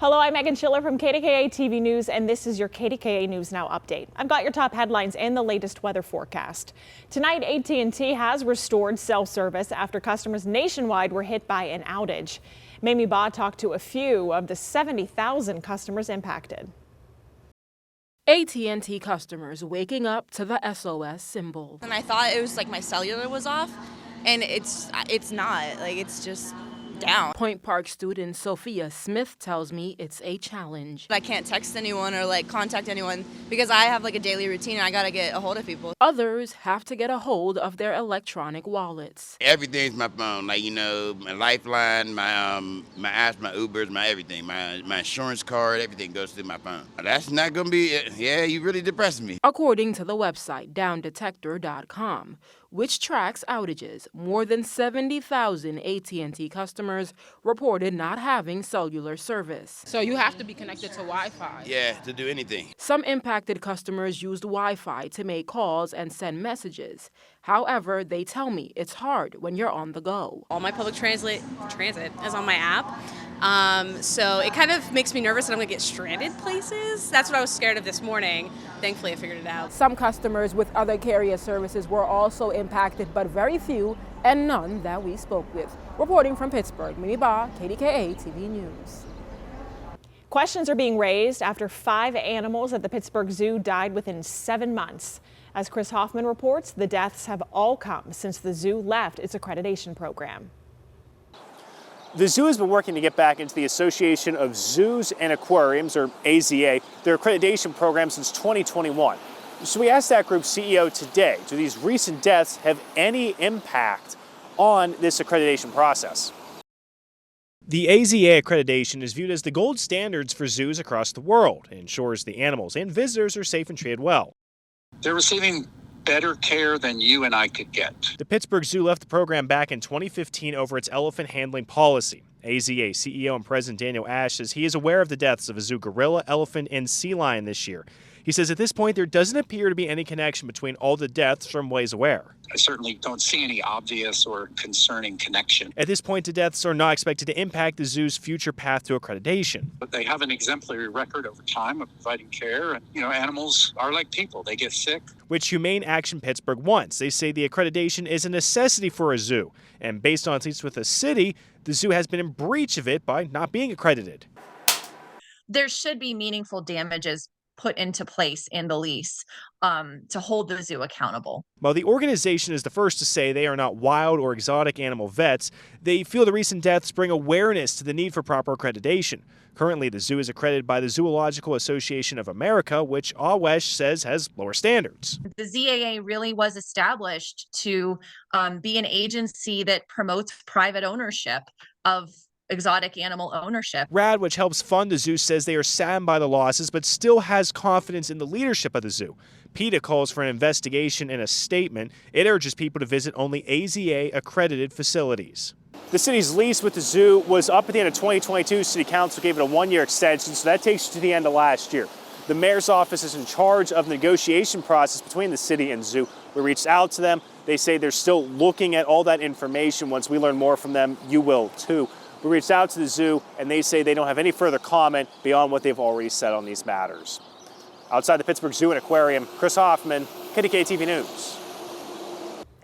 Hello, I'm Meghan Schiller from KDKA-TV News, and this is your KDKA News Now update. I've got your top headlines and the latest weather forecast. Tonight, AT&T has restored cell service after customers nationwide were hit by an outage. Mamie Ba talked to a few of the 70,000 customers impacted. AT&T customers waking up to the SOS symbol. And I thought it was like my cellular was off, and it's not. Like, it's just down. Point Park student Sophia Smith tells me it's a challenge. I can't text anyone or like contact anyone because I have like a daily routine and I gotta get a hold of people. Others have to get a hold of their electronic wallets. Everything's my phone, like, my Lifeline, my apps, my Ubers, my everything, my insurance card, everything goes through my phone. That's not gonna be it. Yeah, you really depressing me. According to the website downdetector.com, which tracks outages, more than 70,000 AT&T customers reported not having cellular service. So you have to be connected to Wi-Fi. Yeah, to do anything. Some impacted customers used Wi-Fi to make calls and send messages. However, they tell me it's hard when you're on the go. All my public transit is on my app. So it kind of makes me nervous that I'm going to get stranded places. That's what I was scared of this morning. Thankfully, I figured it out. Some customers with other carrier services were also impacted, but very few and none that we spoke with. Reporting from Pittsburgh, Mamie Ba, KDKA-TV News. Questions are being raised after 5 animals at the Pittsburgh Zoo died within 7 months. As Chris Hoffman reports, the deaths have all come since the zoo left its accreditation program. The zoo has been working to get back into the Association of Zoos and Aquariums, or AZA, their accreditation program since 2021. So we asked that group's CEO today, do these recent deaths have any impact on this accreditation process? The AZA accreditation is viewed as the gold standards for zoos across the world. It ensures the animals and visitors are safe and treated well. They're receiving better care than you and I could get. The Pittsburgh Zoo left the program back in 2015 over its elephant handling policy. AZA CEO and President Daniel Ash says he is aware of the deaths of a zoo gorilla, elephant, and sea lion this year. He says at this point there doesn't appear to be any connection between all the deaths from what he's aware. I certainly don't see any obvious or concerning connection. At this point, the deaths are not expected to impact the zoo's future path to accreditation. But they have an exemplary record over time of providing care. And, animals are like people. They get sick. Which Humane Action Pittsburgh wants. They say the accreditation is a necessity for a zoo. And based on at least with the city, the zoo has been in breach of it by not being accredited. There should be meaningful damages put into place in the lease to hold the zoo accountable. While the organization is the first to say they are not wild or exotic animal vets, they feel the recent deaths bring awareness to the need for proper accreditation. Currently, the zoo is accredited by the Zoological Association of America, which AWESH says has lower standards. The ZAA really was established to be an agency that promotes private ownership of exotic animal ownership. RAD, which helps fund the zoo, says they are saddened by the losses, but still has confidence in the leadership of the zoo. PETA calls for an investigation in a statement. It urges people to visit only AZA-accredited facilities. The city's lease with the zoo was up at the end of 2022. City Council gave it a 1-year extension, so that takes you to the end of last year. The mayor's office is in charge of the negotiation process between the city and zoo. We reached out to them. They say they're still looking at all that information. Once we learn more from them, you will too. We reached out to the zoo, and they say they don't have any further comment beyond what they've already said on these matters. Outside the Pittsburgh Zoo and Aquarium, Chris Hoffman, KDKA-TV News.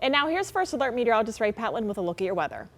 And now here's First Alert meteorologist Ray Petlin with a look at your weather.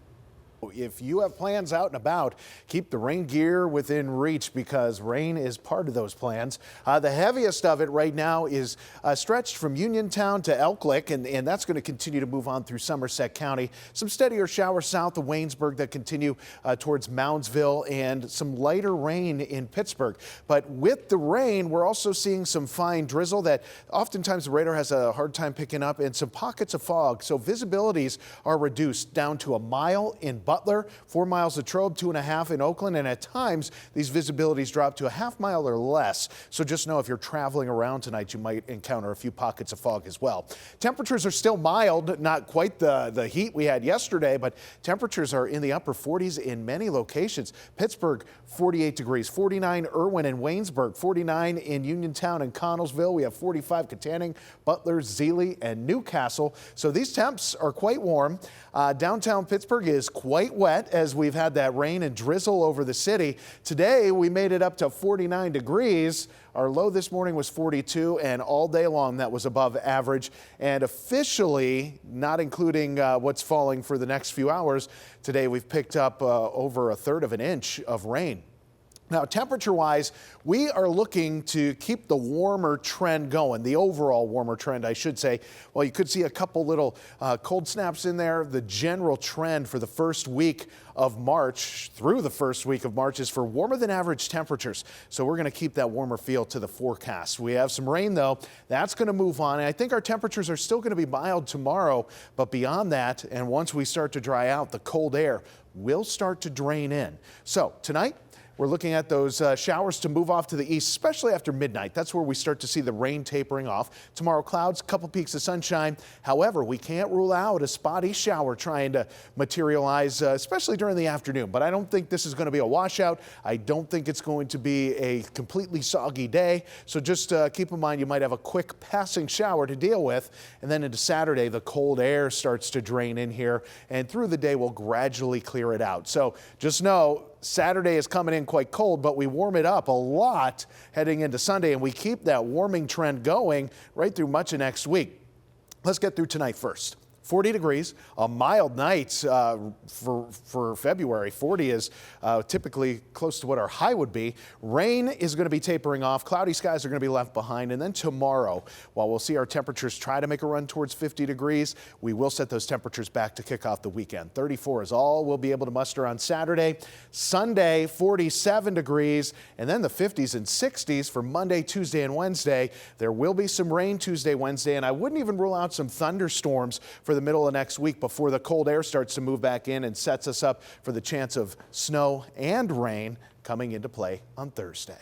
If you have plans out and about, keep the rain gear within reach because rain is part of those plans. The heaviest of it right now is stretched from Uniontown to Elk Lick, and that's going to continue to move on through Somerset County. Some steadier showers south of Waynesburg that continue towards Moundsville, and some lighter rain in Pittsburgh. But with the rain, we're also seeing some fine drizzle that oftentimes the radar has a hard time picking up, and some pockets of fog. So visibilities are reduced down to 1 mile in Butler, 4 miles of Trobe, 2.5 in Oakland, and at times these visibilities drop to a half mile or less. So just know if you're traveling around tonight, you might encounter a few pockets of fog as well. Temperatures are still mild, not quite the heat we had yesterday, but temperatures are in the upper 40s in many locations. Pittsburgh, 48 degrees, 49 Irwin and Waynesburg, 49 in Uniontown and Connellsville. We have 45 Katanning, Butler, Zealy, and Newcastle. So these temps are quite warm. Downtown Pittsburgh is quite quite wet as we've had that rain and drizzle over the city. Today, we made it up to 49 degrees. Our low this morning was 42, and all day long that was above average. And officially, not including what's falling for the next few hours, today we've picked up over a third of an inch of rain. Now, temperature-wise, we are looking to keep the warmer trend going, the overall warmer trend, I should say. Well, you could see a couple little cold snaps in there. The general trend for the first week of March, through the first week of March, is for warmer than average temperatures. So we're going to keep that warmer feel to the forecast. We have some rain, though. That's going to move on. And I think our temperatures are still going to be mild tomorrow. But beyond that, and once we start to dry out, the cold air will start to drain in. So tonight, we're looking at those showers to move off to the east, especially after midnight. That's where we start to see the rain tapering off. Tomorrow, clouds, couple peaks of sunshine. However, we can't rule out a spotty shower trying to materialize, especially during the afternoon. But I don't think this is going to be a washout. I don't think it's going to be a completely soggy day. So just keep in mind you might have a quick passing shower to deal with. And then into Saturday, the cold air starts to drain in here. And through the day, we'll gradually clear it out. So just know, Saturday is coming in quite cold, but we warm it up a lot heading into Sunday, and we keep that warming trend going right through much of next week. Let's get through tonight first. 40 degrees, a mild night for February. 40 is typically close to what our high would be. Rain is going to be tapering off. Cloudy skies are going to be left behind. And then tomorrow, while we'll see our temperatures try to make a run towards 50 degrees, we will set those temperatures back to kick off the weekend. 34 is all we'll be able to muster on Saturday. Sunday, 47 degrees, and then the 50s and 60s for Monday, Tuesday, and Wednesday. There will be some rain Tuesday, Wednesday, and I wouldn't even rule out some thunderstorms for the middle of next week before the cold air starts to move back in and sets us up for the chance of snow and rain coming into play on Thursday.